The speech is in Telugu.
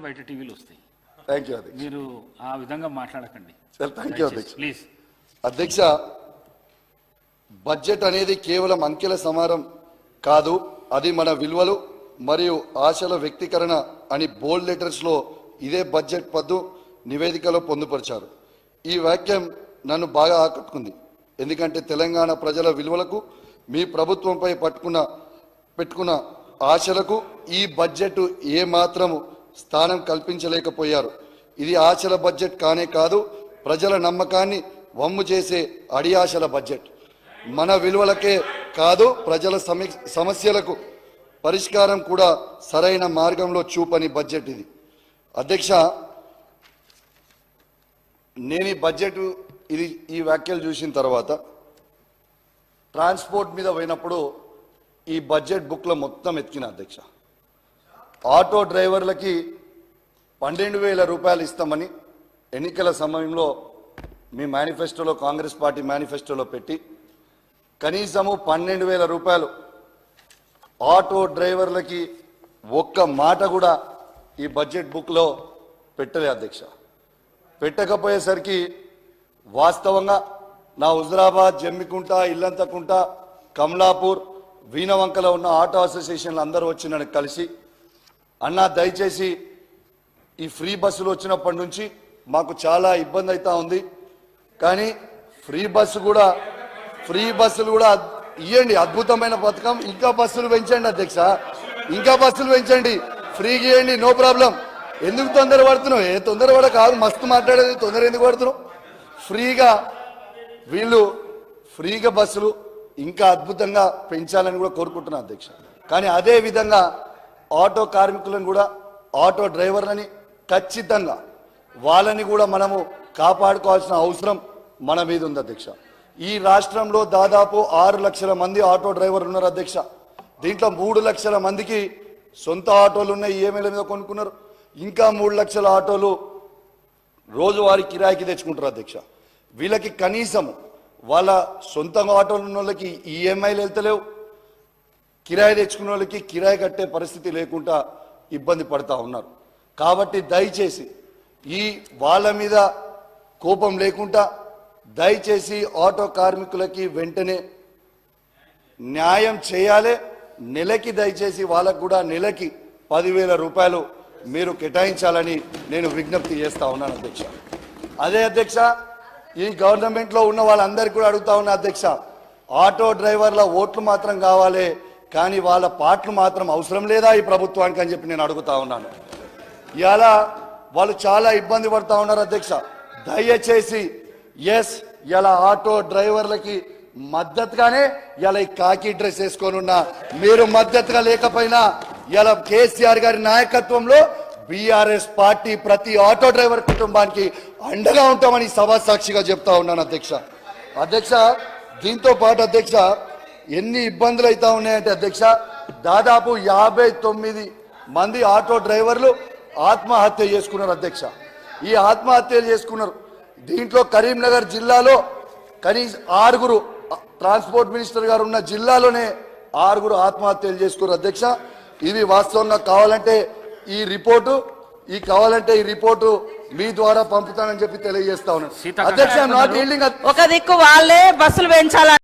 బయట టీవీలు వస్తాయి. థ్యాంక్ యూ అధ్యక్ష. మీరు ఆ విధంగా మాట్లాడకండి. థ్యాంక్ యూ అధ్యక్ష. ప్లీజ్ అధ్యక్ష, బడ్జెట్ అనేది కేవలం అంకెల సమారం కాదు, అది మన విలువలు మరియు ఆశల వ్యక్తీకరణ అని బోల్డ్ లెటర్స్లో ఇదే బడ్జెట్ పద్దు నివేదికలో పొందుపరిచారు. ఈ వాక్యం నన్ను బాగా ఆకట్టుకుంది. ఎందుకంటే తెలంగాణ ప్రజల విలువలకు మీ ప్రభుత్వంపై పెట్టుకున్న ఆశలకు ఈ బడ్జెట్ ఏమాత్రము స్థానం కల్పించలేకపోయారు. ఇది ఆశల బడ్జెట్ కానే కాదు, ప్రజల నమ్మకాన్ని వమ్ము చేసే అడియాశల బడ్జెట్. మన విలువలకే కాదు, ప్రజల సమస్యలకు పరిష్కారం కూడా సరైన మార్గంలో చూపని బడ్జెట్ ఇది. అధ్యక్ష, నేను ఈ బడ్జెట్ ఈ వ్యాఖ్యలు చూసిన తర్వాత ట్రాన్స్పోర్ట్ మీద పోయినప్పుడు ఈ బడ్జెట్ బుక్లో మొత్తం ఎత్తికిన అధ్యక్ష. ఆటో డ్రైవర్లకి 12,000 రూపాయలు ఇస్తామని ఎన్నికల సమయంలో మీ మేనిఫెస్టోలో, కాంగ్రెస్ పార్టీ మేనిఫెస్టోలో పెట్టి కనీసము 12,000 రూపాయలు ఆటో డ్రైవర్లకి ఒక్క మాట కూడా ఈ బడ్జెట్ బుక్లో పెట్టలే అధ్యక్ష. పెట్టకపోయేసరికి వాస్తవంగా నా హుజరాబాద్, జమ్మికుంట, ఇల్లంతకుంట, కమలాపూర్, వీణవంకలో ఉన్న ఆటో అసోసియేషన్లు అందరూ వచ్చి నన్ను కలిసి, అన్నా దయచేసి ఈ ఫ్రీ బస్సులు వచ్చినప్పటి నుంచి మాకు చాలా ఇబ్బంది అవుతా ఉంది, కానీ ఫ్రీ బస్సులు కూడా ఇవ్వండి, అద్భుతమైన పథకం, ఇంకా బస్సులు పెంచండి అధ్యక్ష, ఇంకా బస్సులు పెంచండి, ఫ్రీగా ఇవ్వండి, నో ప్రాబ్లం. ఎందుకు తొందర పడుతున్నావు? తొందర పడ కాదు, మస్తు మాట్లాడేది, తొందర ఎందుకు పడుతున్నావు? ఫ్రీగా బస్సులు ఇంకా అద్భుతంగా పెంచాలని కూడా కోరుకుంటున్నా అధ్యక్ష. కానీ అదే విధంగా ఆటో కార్మికులను కూడా, ఆటో డ్రైవర్లని ఖచ్చితంగా వాళ్ళని కూడా మనము కాపాడుకోవాల్సిన అవసరం మన మీద ఉంది అధ్యక్ష. ఈ రాష్ట్రంలో దాదాపు 6 లక్షల మంది ఆటో డ్రైవర్లు ఉన్నారు అధ్యక్ష. దీంట్లో 3 లక్షల మందికి సొంత ఆటోలు ఉన్నాయి, ఈఎంఐల మీద కొనుక్కున్నారు. ఇంకా 3 లక్షల ఆటోలు రోజువారీ కిరాయికి తెచ్చుకుంటారు అధ్యక్ష. వీళ్ళకి కనీసం వాళ్ళ సొంత ఆటోలు ఉన్న వాళ్ళకి ఈఎంఐలు వెళ్తలేవు, కిరాయి తెచ్చుకున్న వాళ్ళకి కిరాయి కట్టే పరిస్థితి లేకుండా ఇబ్బంది పడతా ఉన్నారు. కాబట్టి దయచేసి వాళ్ళ మీద కోపం లేకుండా దయచేసి ఆటో కార్మికులకి వెంటనే న్యాయం చేయాలి. నెలకి దయచేసి వాళ్ళకు కూడా నెలకి 10,000 రూపాయలు మీరు కేటాయించాలని నేను విజ్ఞప్తి చేస్తా ఉన్నాను అధ్యక్ష. అదే అధ్యక్ష, ఈ గవర్నమెంట్లో ఉన్న వాళ్ళందరికీ కూడా అడుగుతా ఉన్నా అధ్యక్ష, ఆటో డ్రైవర్ల ఓట్లు మాత్రం కావాలి, కానీ వాళ్ళ పాటలు మాత్రం అవసరం లేదా ఈ ప్రభుత్వానికి అని చెప్పి నేను అడుగుతా ఉన్నాను. ఇవాళ వాళ్ళు చాలా ఇబ్బంది పడుతూ ఉన్నారు అధ్యక్ష. దయచేసి ఇలా ఆటో డ్రైవర్లకి మద్దతుగానే ఇలా ఈ కాకి డ్రెస్ వేసుకొని ఉన్నా, మీరు మద్దతుగా లేకపోయినా ఇలా కేసీఆర్ గారి నాయకత్వంలో బీఆర్ఎస్ పార్టీ ప్రతి ఆటో డ్రైవర్ కుటుంబానికి అండగా ఉంటామని సభా సాక్షిగా చెప్తా ఉన్నాను అధ్యక్ష. దీంతో పాటు అధ్యక్ష, ఎన్ని ఇబ్బందులు అవుతా ఉన్నాయంటే అధ్యక్ష, దాదాపు 59 మంది ఆటో డ్రైవర్లు ఆత్మహత్య చేసుకున్నారు అధ్యక్ష. ఈ ఆత్మహత్యలు చేసుకున్నారు. దీంట్లో కరీంనగర్ జిల్లాలో కనీసం 6 ట్రాన్స్పోర్ట్ మినిస్టర్ గారు ఉన్న జిల్లాలోనే 6 ఆత్మహత్యలు చేసుకున్నారు అధ్యక్ష. ఇది వాస్తవంగా కావాలంటే ఈ రిపోర్టు మీ ద్వారా పంపుతానని చెప్పి తెలియజేస్తా ఉన్నాను అధ్యక్ష. ఒక దిక్కు వాళ్ళే బస్సులు పెంచాలని